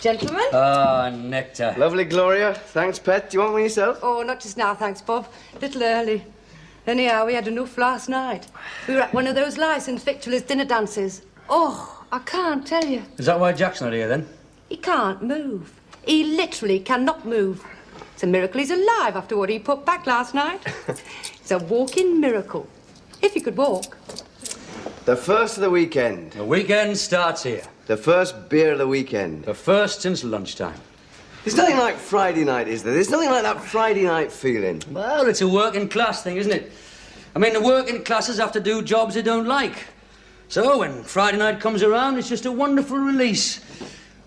Gentlemen? Ah, nectar. Lovely, Gloria. Thanks, pet. Do you want one yourself? Oh, not just now, thanks, Bob. A little early. Anyhow, we had enough last night. We were at one of those licensed victualers' dinner dances. Oh, I can't tell you. Is that why Jack's not here, then? He can't move. He literally cannot move. It's a miracle he's alive after what he put back last night. It's a walking miracle. If he could walk. The first of the weekend. The weekend starts here. The first beer of the weekend. The first since lunchtime. There's nothing like Friday night, is there? There's nothing like that Friday night feeling. Well, it's a working class thing, isn't it? I mean, the working classes have to do jobs they don't like. So when Friday night comes around, it's just a wonderful release.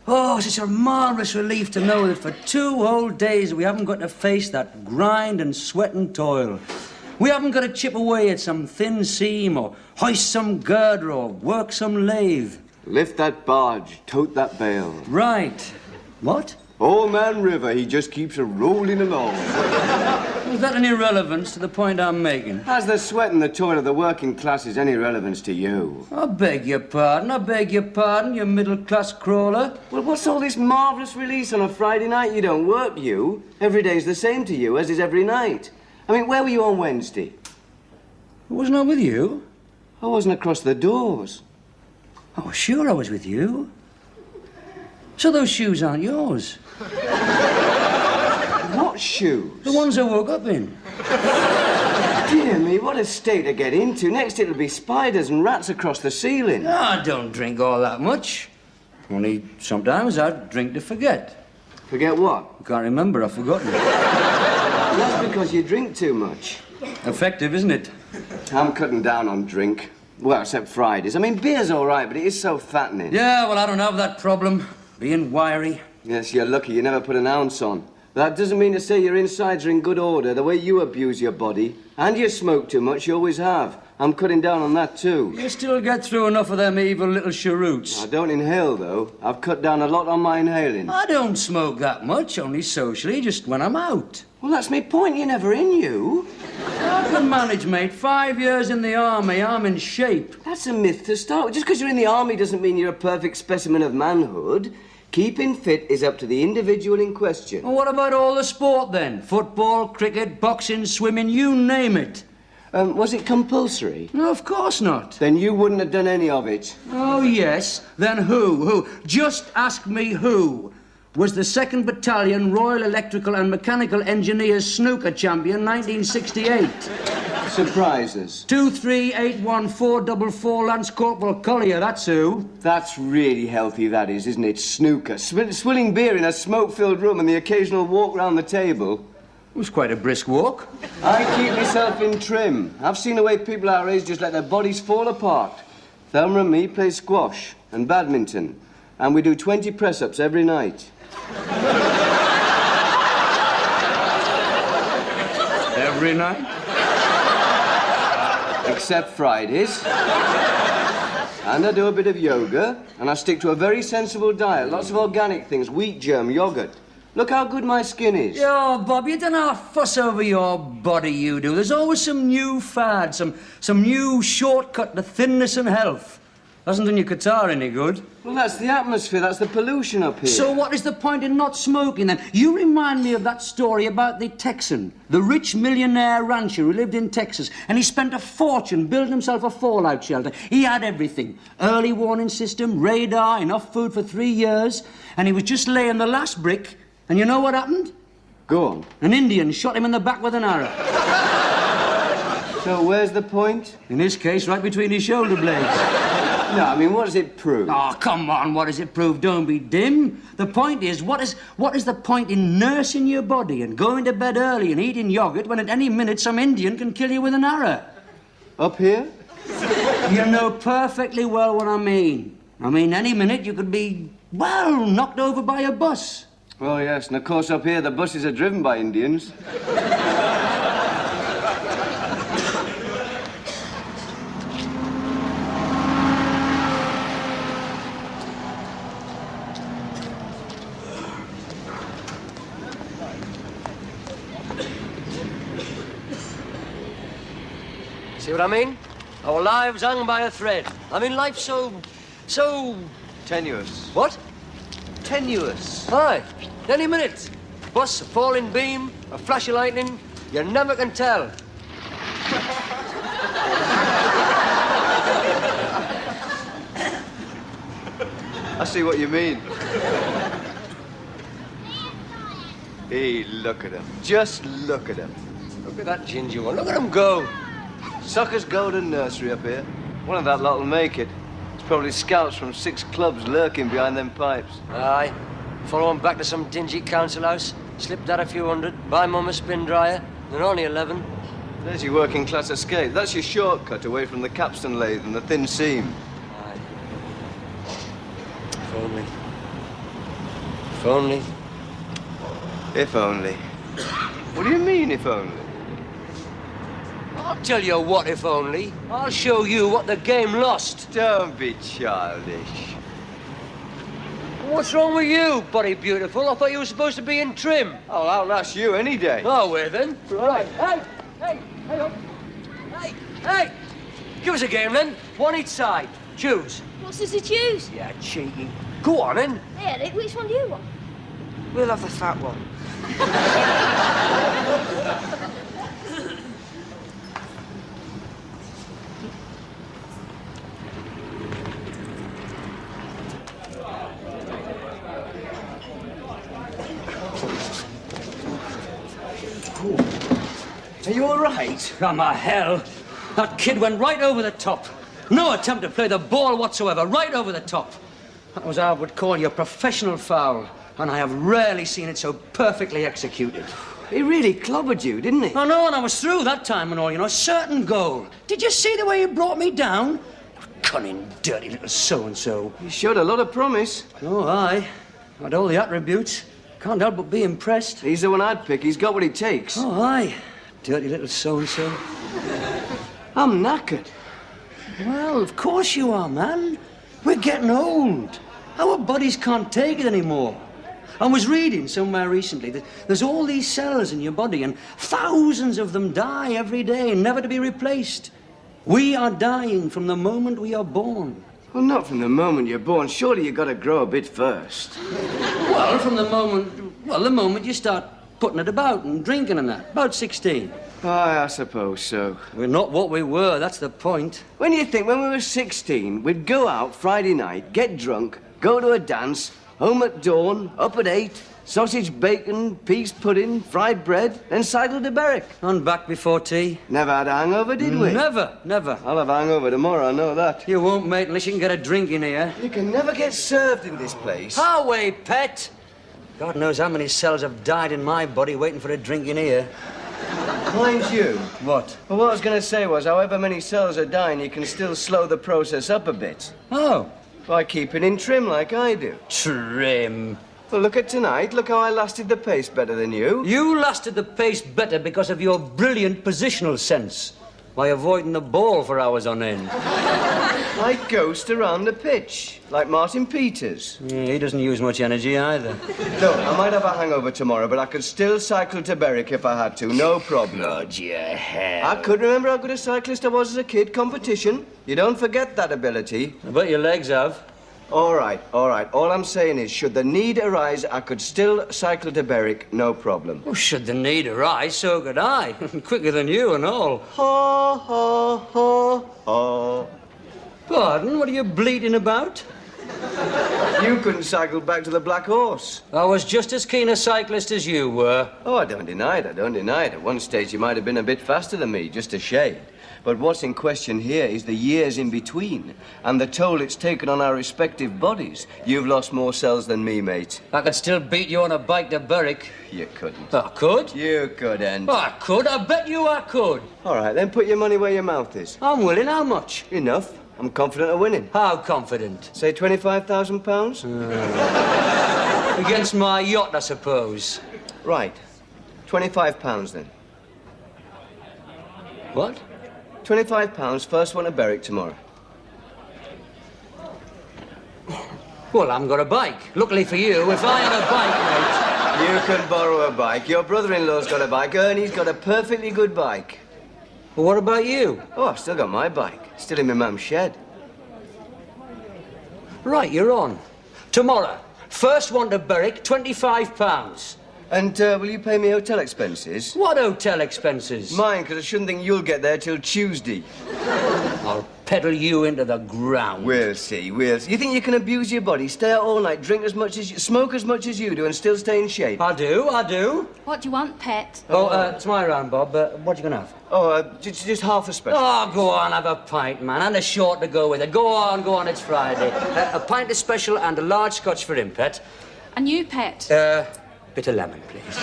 Oh, it's such a marvellous relief to know that for 2 whole days we haven't got to face that grind and sweat and toil. We haven't got to chip away at some thin seam or hoist some girder or work some lathe. Lift that barge, tote that bale. Right. What? Old Man River, he just keeps a-rolling along. Is that any relevance to the point I'm making? Has the sweat and the toil of the working classes any relevance to you? I beg your pardon, you middle-class crawler. Well, what's all this marvellous release on a Friday night? You don't work, you. Every day's the same to you, as is every night. I mean, where were you on Wednesday? Wasn't I with you? I wasn't across the doors. Oh, sure I was with you. So those shoes aren't yours? What shoes? The ones I woke up in. Dear me, what a state to get into. Next it'll be spiders and rats across the ceiling. I don't drink all that much. Only sometimes I drink to forget. Forget what? I can't remember, I've forgotten. That's because you drink too much. Effective, isn't it? I'm cutting down on drink. Well, except Fridays. I mean, beer's all right, but it is so fattening. Yeah, well, I don't have that problem. Being wiry. Yes, you're lucky you never put an ounce on. That doesn't mean to say your insides are in good order, the way you abuse your body. And you smoke too much, you always have. I'm cutting down on that, too. You still get through enough of them evil little cheroots. I don't inhale, though. I've cut down a lot on my inhaling. I don't smoke that much, only socially, just when I'm out. Well, that's my point. You're never in, you. I can manage, mate. 5 years in the army, I'm in shape. That's a myth to start with. Just because you're in the army doesn't mean you're a perfect specimen of manhood. Keeping fit is up to the individual in question. Well, what about all the sport, then? Football, cricket, boxing, swimming, you name it. Was it compulsory? No, of course not. Then you wouldn't have done any of it. Oh, yes. Then who? Who? Just ask me who was the 2nd Battalion Royal Electrical and Mechanical Engineers Snooker Champion, 1968. Surprises. 2381444 Lance Corporal Collier, that's who. That's really healthy, that is, isn't it? Snooker. Swilling beer in a smoke-filled room and the occasional walk round the table. It was quite a brisk walk. I keep myself in trim. I've seen the way people our age just let their bodies fall apart. Thelma and me play squash and badminton, and we do 20 press-ups every night. Every night? Except Fridays. And I do a bit of yoga, and I stick to a very sensible diet. Lots of organic things, wheat germ, yogurt. Look how good my skin is. Yo, Bob, you don't have to fuss over your body, you do. There's always some new fad, some new shortcut to thinness and health. Hasn't done your guitar any good. Well, that's the atmosphere, that's the pollution up here. So what is the point in not smoking, then? You remind me of that story about the Texan, the rich millionaire rancher who lived in Texas, and he spent a fortune building himself a fallout shelter. He had everything. Early warning system, radar, enough food for 3 years, and he was just laying the last brick, and you know what happened? Go on. An Indian shot him in the back with an arrow. So where's the point? In this case, right between his shoulder blades. No, I mean, what does it prove? Oh, come on, what does it prove? Don't be dim. The point is, what is the point in nursing your body and going to bed early and eating yogurt when at any minute some Indian can kill you with an arrow? Up here? You know perfectly well what I mean. I mean, any minute you could be, well, knocked over by a bus. Oh, yes, and of course up here the buses are driven by Indians. See what I mean? Our lives hung by a thread. I mean, life's so... Tenuous. What? tenuous. Aye, any minute. Bus, a falling beam, a flash of lightning, you never can tell. I see what you mean. Hey, look at him. Just look at him. Look at that ginger one. Look at him go. Sucker's golden nursery up here. One of that lot will make it. It's probably scouts from 6 clubs lurking behind them pipes. Aye. Follow him back to some dingy council house, slip that a few hundred, buy Mum a spin dryer. They're only 11. There's your working class escape. That's your shortcut away from the capstan lathe and the thin seam. Aye. If only. If only. If only. What do you mean, if only? I'll tell you what, if only. I'll show you what the game lost. Don't be childish. What's wrong with you, Buddy Beautiful? I thought you were supposed to be in trim. I'll outlast you any day. Oh, where then? Right. Hey, up. Hey! Give us a game then. One each side. Choose. What's this to choose? Yeah, cheeky. Go on then. Yeah, Dick, which one do you want? We'll have the fat one. Are you all right? Oh, my hell. That kid went right over the top. No attempt to play the ball whatsoever. Right over the top. That was, I would call you, a professional foul. And I have rarely seen it so perfectly executed. He really clobbered you, didn't he? I know, and I was through that time and all, you know. Certain goal. Did you see the way he brought me down? Cunning, dirty little so-and-so. He showed a lot of promise. Oh, aye. Had all the attributes. Can't help but be impressed. He's the one I'd pick. He's got what it takes. Oh, aye. Dirty little so-and-so. I'm knackered. Well, of course you are, man. We're getting old. Our bodies can't take it anymore. I was reading somewhere recently that there's all these cells in your body and thousands of them die every day, never to be replaced. We are dying from the moment we are born. Well, not from the moment you're born. Surely you've got to grow a bit first. Well, from the moment you start putting it about and drinking and that. About 16. Aye, I suppose so. We're not what we were, that's the point. When you think when we were 16, we'd go out Friday night, get drunk, go to a dance, home at dawn, up at 8, sausage, bacon, peas pudding, fried bread, then cycle to Berwick. And back before tea. Never had a hangover, did we? Never, never. I'll have a hangover tomorrow, I know that. You won't, mate, unless you can get a drink in here. You can never get served in this place. Highway, pet. God knows how many cells have died in my body waiting for a drink in here. Mind you. What? Well, what I was going to say was, however many cells are dying, you can still slow the process up a bit. Oh. By keeping in trim like I do. Trim. Well, look at tonight. Look how I lasted the pace better than you. You lasted the pace better because of your brilliant positional sense. By avoiding the ball for hours on end. Like Ghost around the pitch. Like Martin Peters. Yeah, he doesn't use much energy either. Look, I might have a hangover tomorrow, but I could still cycle to Berwick if I had to. No problem. God, your hell. I could remember how good a cyclist I was as a kid. Competition. You don't forget that ability. I bet your legs have. All right. All I'm saying is, should the need arise, I could still cycle to Berwick, no problem. Oh, should the need arise, so could I. Quicker than you and all. Ha, ha, ha, ha. Pardon, what are you bleating about? You couldn't cycle back to the Black Horse. I was just as keen a cyclist as you were. Oh, I don't deny it. At one stage, you might have been a bit faster than me, just a shade. But what's in question here is the years in between and the toll it's taken on our respective bodies. You've lost more cells than me, mate. I could still beat you on a bike to Berwick. You couldn't. I could. You couldn't. I could. I bet you I could. All right, then put your money where your mouth is. I'm willing. How much? Enough. I'm confident of winning. How confident? Say £25,000? Against my yacht, I suppose. Right. £25 then. What? £25, first one to Berwick tomorrow. Well, I haven't got a bike. Luckily for you, if I had a bike, You can borrow a bike. Your brother-in-law's got a bike. Ernie's got a perfectly good bike. mate. Well, what about you? Oh, I've still got my bike. Still in my mum's shed. Right, you're on. Tomorrow, First one to Berwick, £25. And will you pay me hotel expenses? What hotel expenses? Mine, because I shouldn't think you'll get there till Tuesday. I'll pedal you into the ground. We'll see, we'll see. You think you can abuse your body, stay out all night, drink as much as you... smoke as much as you do and still stay in shape? I do. What do you want, pet? Oh, it's my round, Bob. What you gonna have? Oh, just half a special. Oh, go on, have a pint, man, and a short to go with it. Go on, it's Friday. A pint of special and a large scotch for him, pet. And you, pet? Bit of lemon, please.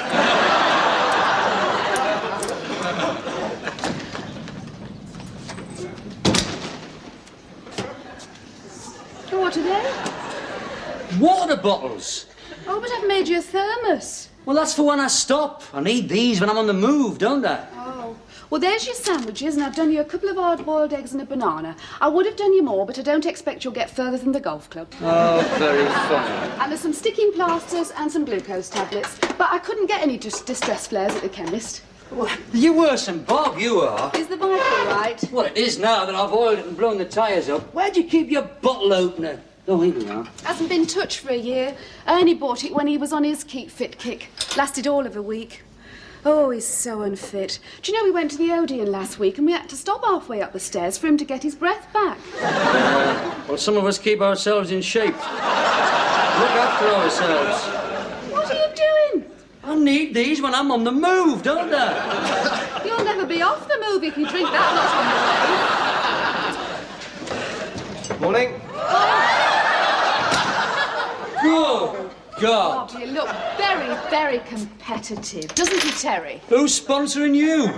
What are they? Water bottles. Oh, but I've made you a thermos. Well, that's for when I stop. I need these when I'm on the move, don't I? Oh. Well, there's your sandwiches, and I've done you a couple of hard-boiled eggs and a banana. I would have done you more, but I don't expect you'll get further than the golf club. Oh, very funny. And there's some sticking plasters and some glucose tablets. But I couldn't get any distress flares at the chemist. Well, you're worse than Bob, you are. Is the bike all right? Well, it is now that I've oiled it and blown the tyres up. Where'd you keep your bottle opener? Oh, here we are. Hasn't been touched for a year. Ernie bought it when he was on his keep fit kick. Lasted all of a week. Oh, he's so unfit. Do you know we went to the Odeon last week and we had to stop halfway up the stairs for him to get his breath back? Well, some of us keep ourselves in shape. Look after ourselves. What are you doing? I need these when I'm on the move, don't I? You'll never be off the move if you drink that lot on the way. Morning. Good God. Oh, you look very, very competitive, doesn't he, Terry? Who's sponsoring you?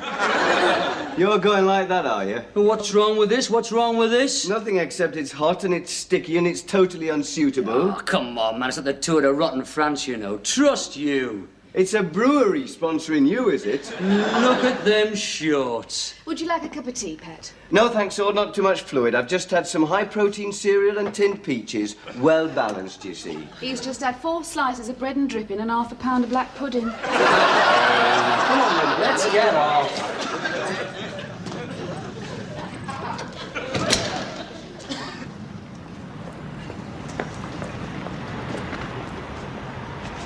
You're going like that, are you? What's wrong with this? What's wrong with this? Nothing except it's hot and it's sticky and it's totally unsuitable. Oh, come on, man. It's not the Tour de Rotten France, you know. Trust you. It's a brewery sponsoring you, is it? Look at them shorts. Would you like a cup of tea, Pet? No, thanks, Sword. Not too much fluid. I've just had some high-protein cereal and tinned peaches. Well balanced, you see. He's just had 4 slices of bread and dripping and half a pound of black pudding. Come on, then. Let's get off.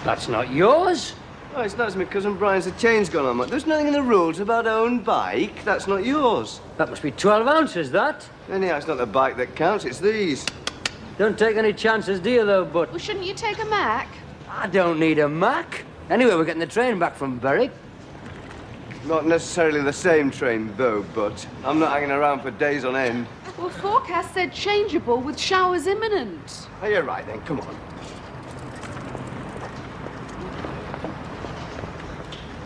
That's not yours. Oh, it's not. It's my cousin Brian's. The chain's gone on. There's nothing in the rules about own bike. That's not yours. That must be 12 ounces, that. Anyhow, it's not the bike that counts. It's these. Don't take any chances, do you, though, but Well, shouldn't you take a Mac? I don't need a Mac. Anyway, we're getting the train back from Berwick. Not necessarily the same train, though, but I'm not hanging around for days on end. Well, forecast said changeable with showers imminent. Oh, you're right, then. Come on.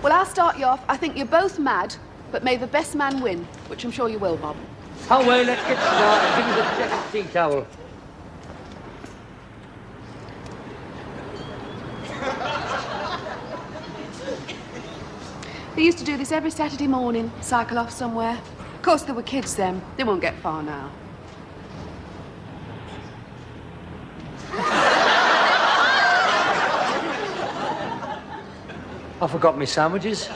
Well, I'll start you off. I think you're both mad, but may the best man win, which I'm sure you will, Bob. Away, let's get started. Give me the checkered tea towel. They used to do this every Saturday morning, cycle off somewhere. Of course, there were kids then. They won't get far now. I forgot my sandwiches.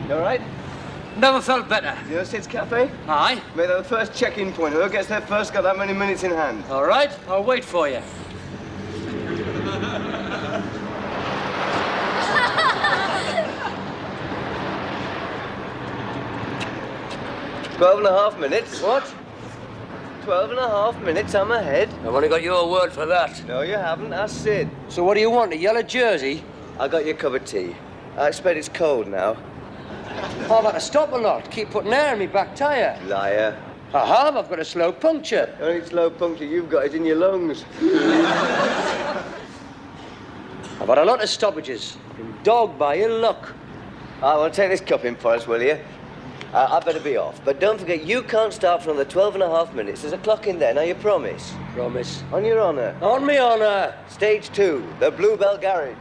You all right? Never felt better. You know Sid's Cafe? Aye. Made that the first check-in point. Whoever gets there first got that many minutes in hand. All right, I'll wait for you. Twelve and a half minutes. What? 12 and a half minutes, I'm ahead. I've only got your word for that. No, you haven't. Ask Sid. So what do you want, a yellow jersey? I got your cup of tea. I expect it's cold now. I've had to stop a lot, keep putting air in my back tyre. Liar. I have, I've got a slow puncture. The only slow puncture you've got is in your lungs. I've had a lot of stoppages. Been dogged by ill luck. I will take this cup in for us, will you? I better be off. But don't forget, you can't start for another 12 and a half minutes. There's a clock in there. Now, you promise? Promise. On your honour. On me honour. Stage 2, the Bluebell Garage.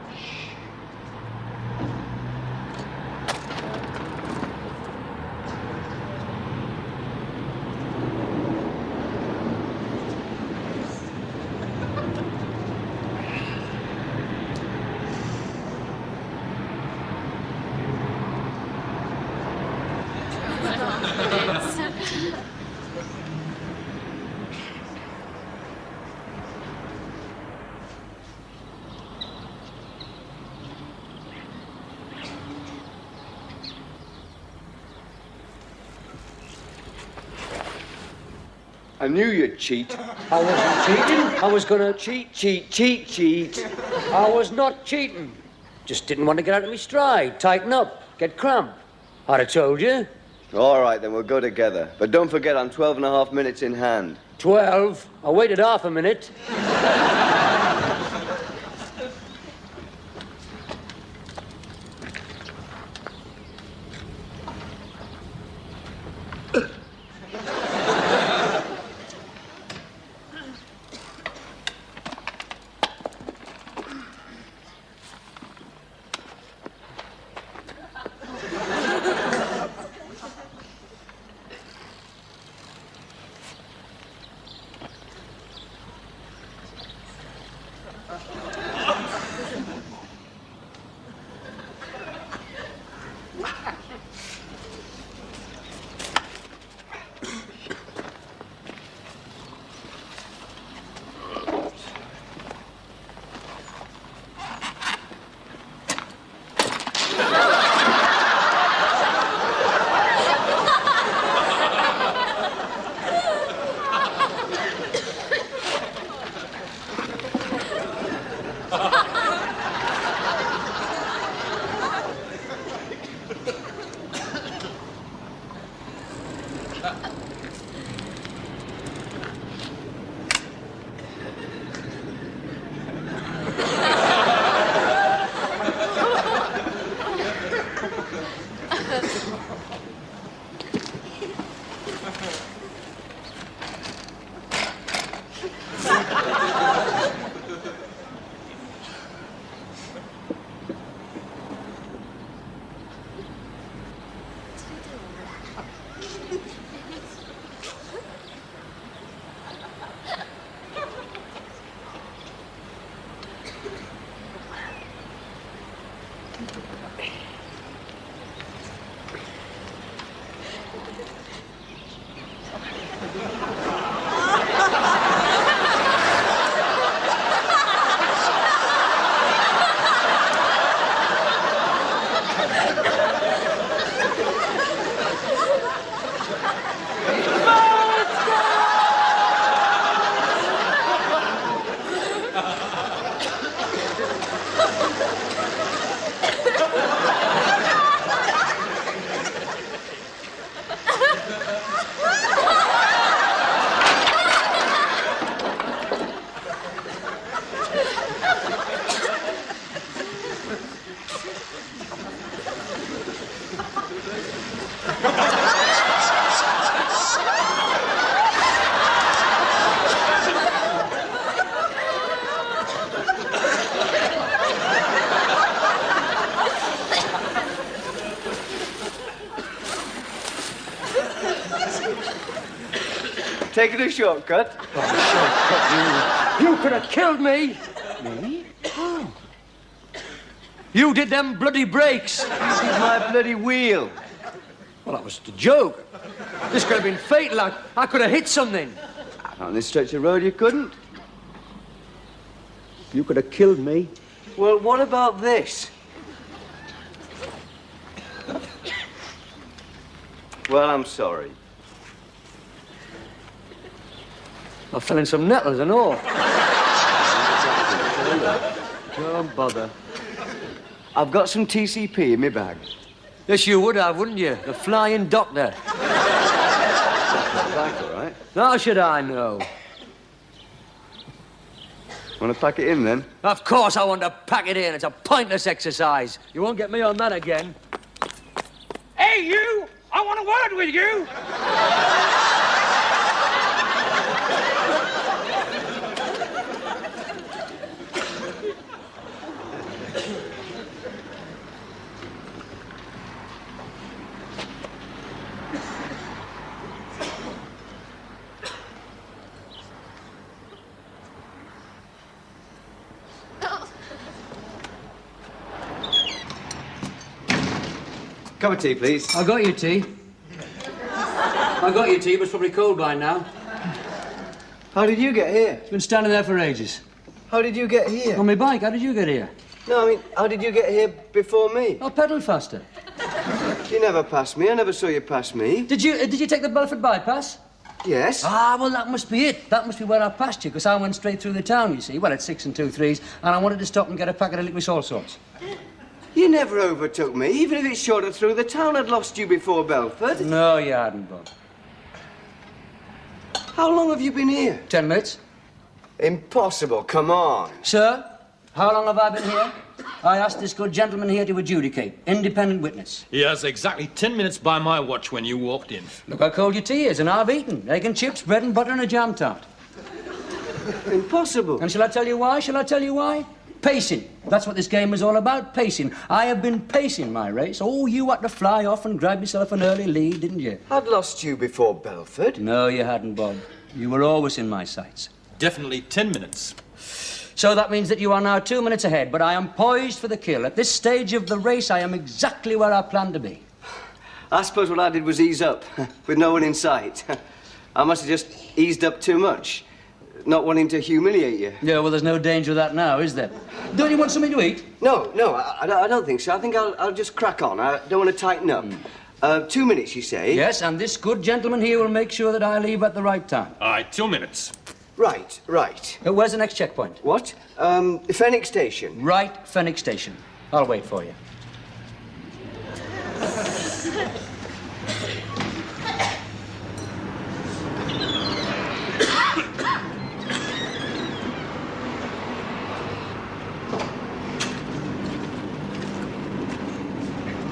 I knew you'd cheat. I wasn't cheating. I was gonna cheat. I was not cheating. Just didn't want to get out of my stride, tighten up, get cramp. I'd have told you. All right, then we'll go together. But don't forget, I'm 12 and a half minutes in hand. 12. I waited half a minute. Taking a shortcut? Oh, shortcut, you. You could have killed me. Me? Oh. You did them bloody brakes. This is my bloody wheel. Well, that was a joke. This could have been fatal. I could have hit something. On this stretch of road, you couldn't. You could have killed me. Well, what about this? Well, I'm sorry. I fell in some nettles and all. Don't bother. I've got some TCP in my bag. Yes, you would have, wouldn't you? The flying doctor. That's all right. How should I know? Want to pack it in, then? Of course I want to pack it in. It's a pointless exercise. You won't get me on that again. Hey, you! I want a word with you! Cup of tea, please. I got your tea. I got your tea, but it's probably cold by now. How did you get here? It's been standing there for ages. How did you get here? On my bike, how did you get here? No, I mean, how did you get here before me? I'll pedal faster. You never passed me. I never saw you pass me. Did you take the Belford bypass? Yes? Ah, well, that must be it. That must be where I passed you, because I went straight through the town, you see. Well, at 6 2/3, and I wanted to stop and get a packet of liquid all sorts. You never overtook me. Even if it's shorter through the town, I'd lost you before Belford. No, you hadn't, Bob. How long have you been here? 10 minutes. Impossible, come on. Sir, how long have I been here? I asked this good gentleman here to adjudicate. Independent witness. Yes, exactly 10 minutes by my watch when you walked in. Look how cold your tea is, and I've eaten. Egg and chips, bread and butter, and a jam tart. Impossible. And shall I tell you why? Shall I tell you why? Pacing. That's what this game is all about, pacing. I have been pacing my race. Oh, you had to fly off and grab yourself an early lead, didn't you? I'd lost you before Belford. No, you hadn't, Bob. You were always in my sights. Definitely 10 minutes. So that means that you are now 2 minutes ahead, but I am poised for the kill. At this stage of the race, I am exactly where I planned to be. I suppose what I did was ease up, with no one in sight. I must have just eased up too much, not wanting to humiliate you. Yeah, well, there's no danger of that now, is there? Don't you want something to eat? No, I don't think so. I think I'll just crack on. I don't want to tighten up. 2 minutes, you say? Yes, and this good gentleman here will make sure that I leave at the right time. Aye, 2 minutes. Right. Where's the next checkpoint? What? Fenwick Station. Right, Fenwick Station. I'll wait for you.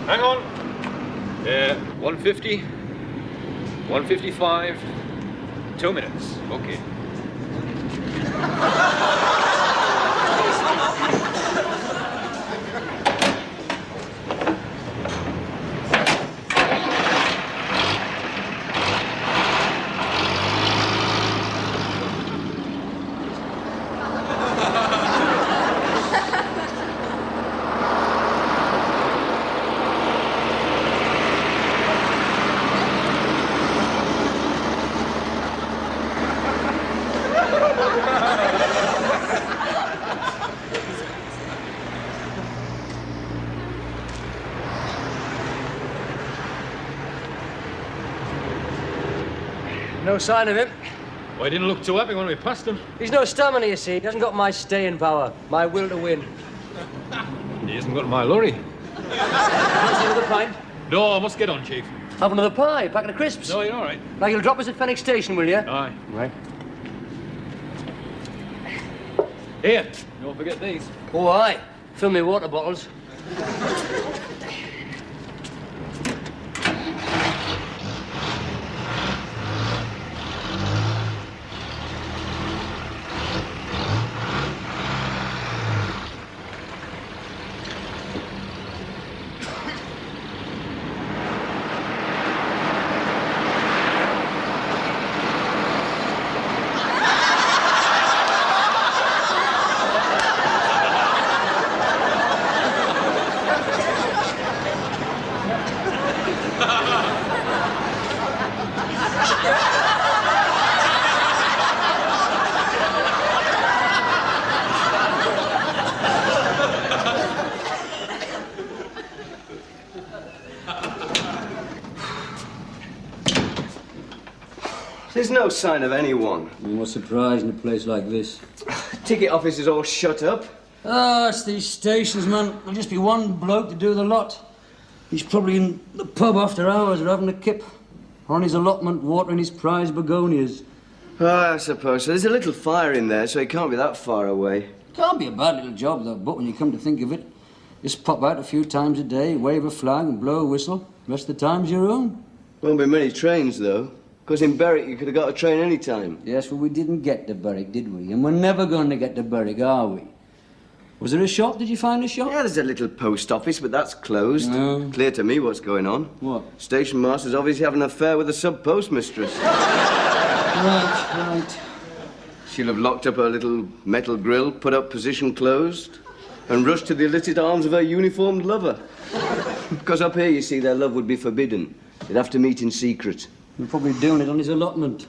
Hang on. 150. 155. 2 minutes. Okay. No sign of him. Well, I didn't look too happy when we passed him. He's no stamina, you see. He hasn't got my staying power, my will to win. He hasn't got my lorry. Fancy another pint? No, I must get on, Chief. Have another pie, packet of crisps. No, you're all right. Now, you'll drop us at Fenwick Station, will you? Aye. Right. Here, don't forget these. Oh, aye. Fill me water bottles. There's no sign of anyone. What's surprising in a place like this? Ticket office is all shut up. Ah, it's these stations, man. There'll just be one bloke to do the lot. He's probably in the pub after hours or having a kip. Or on his allotment watering his prize begonias. I suppose so. There's a little fire in there, so it can't be that far away. Can't be a bad little job, though, but when you come to think of it, just pop out a few times a day, wave a flag and blow a whistle. Rest of the time's your own. Won't be many trains, though. Because in Berwick, you could have got a train any time. Yes, well, we didn't get to Berwick, did we? And we're never going to get to Berwick, are we? Was there a shop? Did you find a shop? Yeah, there's a little post office, but that's closed. No. Clear to me what's going on. What? Station master's obviously having an affair with a sub-postmistress. Right. She'll have locked up her little metal grill, put up position closed, and rushed to the illicit arms of her uniformed lover. Because up here, you see, their love would be forbidden. They'd have to meet in secret. You're probably doing it on his allotment.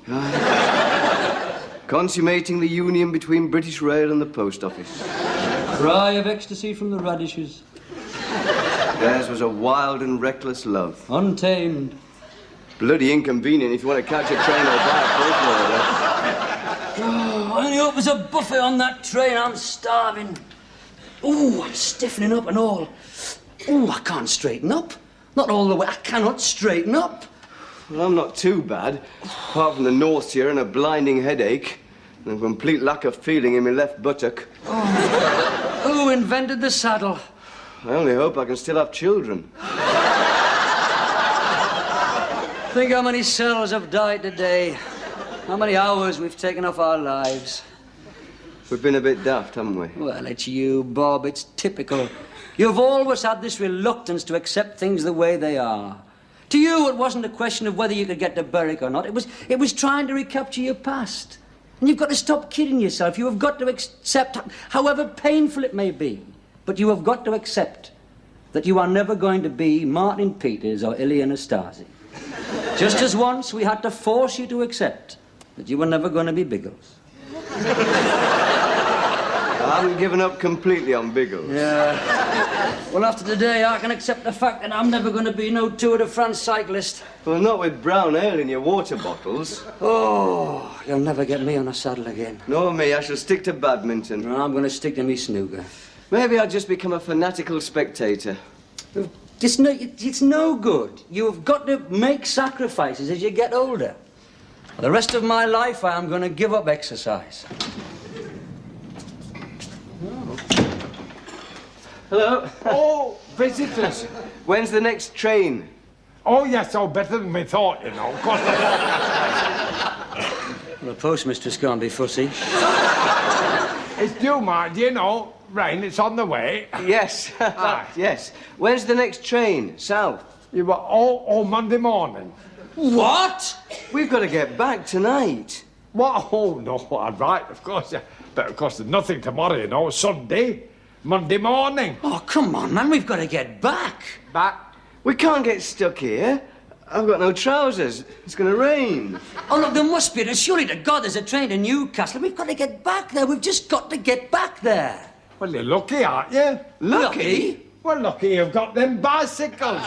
Consummating the union between British Rail and the post office. Cry of ecstasy from the radishes. Theirs was a wild and reckless love. Untamed. Bloody inconvenient if you want to catch a train or buy a postloader. Oh, I only hope there's a buffet on that train. I'm starving. Oh, I'm stiffening up and all. Oh, I can't straighten up. Not all the way. I cannot straighten up. Well, I'm not too bad, apart from the nausea and a blinding headache, and a complete lack of feeling in my left buttock. Oh. Who invented the saddle? I only hope I can still have children. Think how many cells have died today. How many hours we've taken off our lives. We've been a bit daft, haven't we? Well, it's you, Bob. It's typical. You've always had this reluctance to accept things the way they are. To you, it wasn't a question of whether you could get to Berwick or not. It was trying to recapture your past. And you've got to stop kidding yourself. You have got to accept, however painful it may be, but you have got to accept that you are never going to be Martin Peters or Ilya Nastasi. Just as once we had to force you to accept that you were never going to be Biggles. I haven't given up completely on Biggles. Yeah. Well, after today, I can accept the fact that I'm never going to be no Tour de France cyclist. Well, not with brown ale in your water bottles. Oh, you'll never get me on a saddle again. Nor me, I shall stick to badminton. No, I'm going to stick to me snooker. Maybe I'll just become a fanatical spectator. It's no good. You've got to make sacrifices as you get older. For the rest of my life, I am going to give up exercise. Hello. Oh, visitors. When's the next train? Oh, yes, oh, better than we thought, you know. Of course. Well, the postmistress can't be fussy. It's due, mind, you know. Rain, it's on the way. Yes. Yes. When's the next train? South? You were all Monday morning. What? We've got to get back tonight. What? Oh, no, all right, of course, yeah. But, of course, there's nothing tomorrow, you know. Sunday, Monday morning. Oh, come on, man. We've got to get back. Back. We can't get stuck here. I've got no trousers. It's going to rain. Oh, look, there must be. Surely to God there's a train to Newcastle. We've got to get back there. We've just got to get back there. Well, you're lucky, aren't you? Lucky? Well, lucky you've got them bicycles.